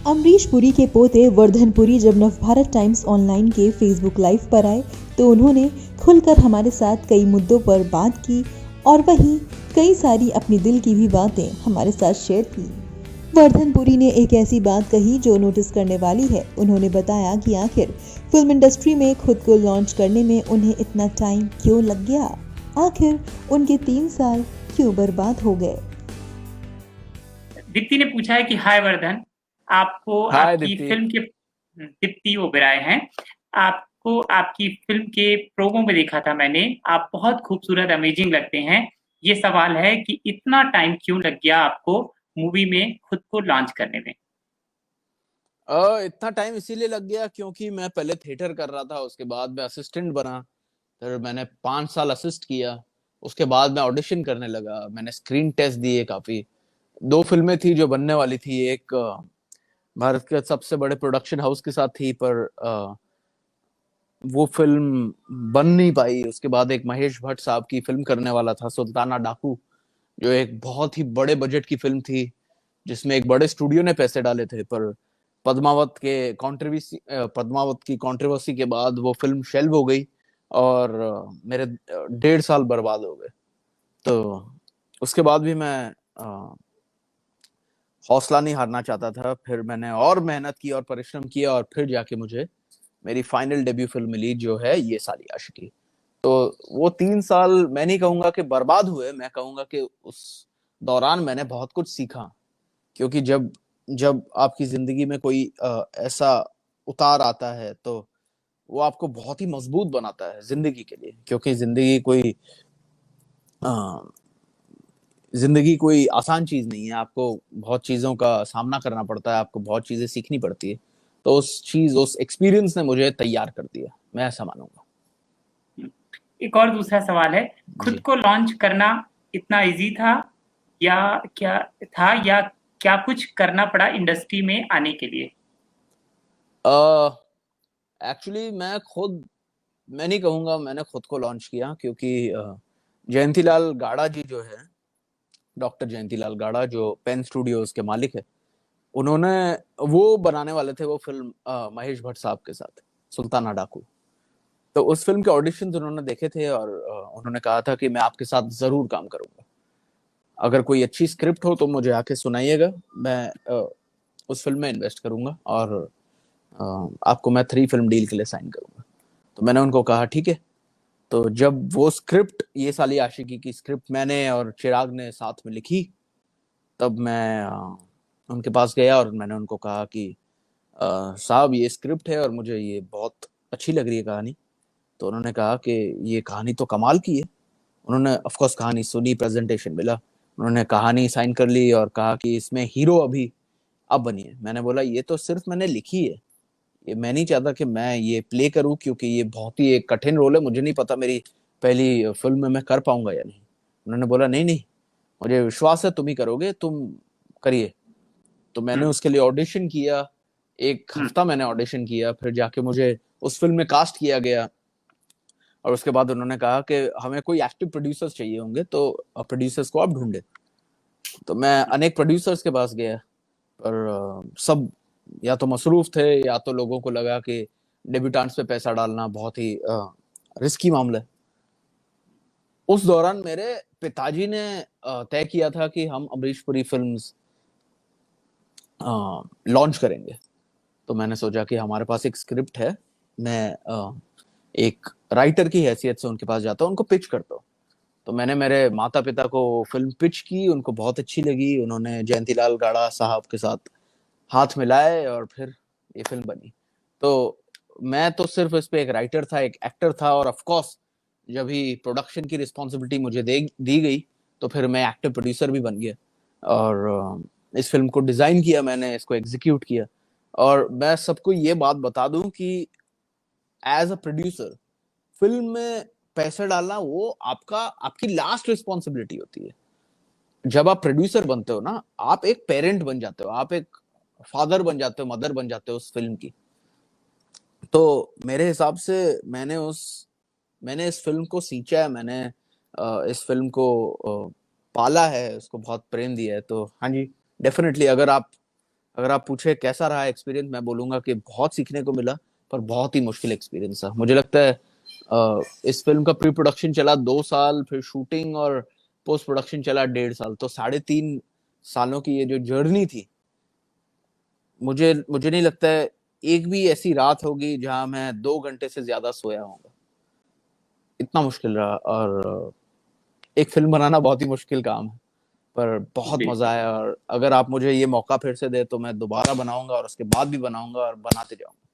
अमरीश पुरी के पोते वर्धन पुरी जब नवभारत टाइम्स ऑनलाइन के फेसबुक लाइव पर आए तो उन्होंने खुलकर हमारे साथ कई मुद्दों पर बात की और वहीं कई सारी अपनी दिल की भी बातें हमारे साथ शेयर की। वर्धन पुरी ने एक ऐसी बात कही जो नोटिस करने वाली है। उन्होंने बताया कि आखिर फिल्म इंडस्ट्री में खुद को लॉन्च करने में उन्हें इतना टाइम क्यों लग गया, आखिर उनके 3 साल क्यों बर्बाद हो गए। दीप्ति ने पूछा है कि हाय वर्धन, आपको हाय आपकी दीप्ति। फिल्म के दीप्ति ओबेरॉय हैं। आपको आपकी फिल्म के प्रोमो में देखा था मैंने, आप बहुत खूबसूरत अमेजिंग लगते हैं। ये सवाल है कि इतना टाइम क्यों लग गया आपको मूवी में खुद को लॉन्च करने में? इतना टाइम इसीलिए लग गया क्योंकि मैं पहले थिएटर कर रहा था, उसके बाद मैं असिस्टेंट बना, फिर मैंने 5 साल असिस्ट किया, उसके बाद मैं ऑडिशन करने लगा, मैंने स्क्रीन टेस्ट दिए काफी। 2 फिल्में थी जो बनने वाली थी, एक भारत के सबसे बड़े प्रोडक्शन हाउस के साथ थी, पर वो फिल्म बन नहीं पाई। उसके बाद एक महेश भट्ट साहब की फिल्म करने वाला था, सुल्ताना डाकू, जो एक बहुत ही बड़े बजट की फिल्म थी, जिसमें एक बड़े स्टूडियो ने पैसे डाले थे, पर पद्मावत की कंट्रोवर्सी के बाद वो फिल्म शेल्व हो गई और मेरे 1.5 साल बर्बाद हो गए। तो उसके बाद भी मैं हौसला नहीं हारना चाहता था। फिर मैंने और मेहनत की और परिश्रम किया और फिर जाके मुझे मेरी फाइनल डेब्यू फिल्म मिली, जो है ये साली आशिकी। तो वो 3 साल मैं नहीं कहूंगा कि बर्बाद हुए, मैं कहूंगा कि उस दौरान मैंने बहुत कुछ सीखा। क्योंकि जब जब आपकी जिंदगी में कोई ऐसा उतार आता है तो वो आपको बहुत ही मजबूत बनाता है जिंदगी के लिए। क्योंकि जिंदगी कोई आसान चीज नहीं है, आपको बहुत चीजों का सामना करना पड़ता है, आपको बहुत चीजें सीखनी पड़ती है। तो उस एक्सपीरियंस ने मुझे तैयार कर दिया, मैं ऐसा मानूंगा। एक और दूसरा सवाल है, खुद जी। को लॉन्च करना इतना इजी था या क्या था, या क्या कुछ करना पड़ा इंडस्ट्री में आने के लिए? एक्चुअली मैं नहीं कहूंगा मैंने खुद को लॉन्च किया, क्योंकि जयंतीलाल गाड़ा जी जो है, डॉक्टर जयंतीलाल गाड़ा, जो पेन स्टूडियोज के मालिक है, उन्होंने वो बनाने वाले थे वो फिल्म महेश भट्ट साहब के साथ, सुल्ताना डाकू। तो उस फिल्म के ऑडिशन उन्होंने देखे थे और उन्होंने कहा था कि मैं आपके साथ जरूर काम करूंगा, अगर कोई अच्छी स्क्रिप्ट हो तो मुझे आके सुनाइएगा, मैं उस फिल्म में इन्वेस्ट करूंगा और आपको मैं 3 फिल्म डील के लिए साइन करूंगा। तो मैंने उनको कहा ठीक है। तो जब वो स्क्रिप्ट, ये साली आशिकी की स्क्रिप्ट मैंने और चिराग ने साथ में लिखी, तब मैं उनके पास गया और मैंने उनको कहा कि साहब ये स्क्रिप्ट है और मुझे ये बहुत अच्छी लग रही है कहानी। तो उन्होंने कहा कि ये कहानी तो कमाल की है। उन्होंने ऑफ कोर्स कहानी सुनी, प्रेजेंटेशन मिला, उन्होंने कहानी साइन कर ली और कहा कि इसमें हीरो अभी अब बनिए। मैंने बोला ये तो सिर्फ मैंने लिखी है, ये मैं नहीं चाहता कि मैं ये प्ले करूं, क्योंकि ये बहुत ही एक कठिन रोल है, मुझे नहीं पता मेरी पहली फिल्म में मैं कर पाऊंगा या नहीं। उन्होंने बोला नहीं नहीं, मुझे विश्वास है तुम ही करोगे, तुम करिए। तो मैंने उसके लिए ऑडिशन किया, 1 हफ्ता मैंने ऑडिशन किया, फिर जाके मुझे उस फिल्म में कास्ट किया गया। और उसके बाद उन्होंने कहा कि हमें कोई एक्टिव प्रोड्यूसर्स चाहिए होंगे, तो प्रोड्यूसर्स को आप ढूंढे। तो मैं अनेक प्रोड्यूसर्स के पास गया, पर सब या तो मसरूफ थे या तो लोगों को लगा कि डेब्यूटेंट्स पे पैसा डालना बहुत ही रिस्की मामला है। उस दौरान मेरे पिताजी ने तय किया था कि हम अमरीश पुरी फिल्म्स लॉन्च करेंगे। तो मैंने सोचा कि हमारे पास एक स्क्रिप्ट है, मैं एक राइटर की हैसियत से उनके पास जाता हूँ, उनको पिच करता हूँ। तो मैंने मेरे माता पिता को फिल्म पिच की, उनको बहुत अच्छी लगी, उन्होंने जयंतीलाल गाड़ा साहब के साथ हाथ मिलाए और फिर ये फिल्म बनी। तो मैं तो सिर्फ इस पे एक राइटर था, एक एक्टर था, और ऑफ कोर्स जब ही प्रोडक्शन की रिस्पॉन्सिबिलिटी मुझे दी गई तो फिर मैं एक्टर प्रोड्यूसर भी बन गया और इस फिल्म को डिजाइन किया, मैंने इसको एग्जीक्यूट किया। और मैं सबको ये बात बता दूं कि एज अ प्रोड्यूसर फिल्म में पैसा डालना वो आपकी लास्ट रिस्पॉन्सिबिलिटी होती है। जब आप प्रोड्यूसर बनते हो ना, आप एक पेरेंट बन जाते हो, आप एक फादर बन जाते हो, मदर बन जाते हो उस फिल्म की। तो मेरे हिसाब से मैंने इस फिल्म को सींचा है, मैंने इस फिल्म को पाला है, उसको बहुत प्रेम दिया है। तो हाँ जी, डेफिनेटली अगर आप अगर आप पूछे कैसा रहा एक्सपीरियंस, मैं बोलूंगा कि बहुत सीखने को मिला, पर बहुत ही मुश्किल एक्सपीरियंस था। मुझे लगता है इस फिल्म का प्री प्रोडक्शन चला 2 साल, फिर शूटिंग और पोस्ट प्रोडक्शन चला 1.5 साल, तो 3.5 सालों की ये जो जर्नी थी, मुझे मुझे नहीं लगता है एक भी ऐसी रात होगी जहां मैं 2 घंटे से ज्यादा सोया होऊंगा। इतना मुश्किल रहा। और एक फिल्म बनाना बहुत ही मुश्किल काम है, पर बहुत मजा बिल्कुल। आया। और अगर आप मुझे ये मौका फिर से दे तो मैं दोबारा बनाऊंगा और उसके बाद भी बनाऊंगा और बनाते जाऊंगा।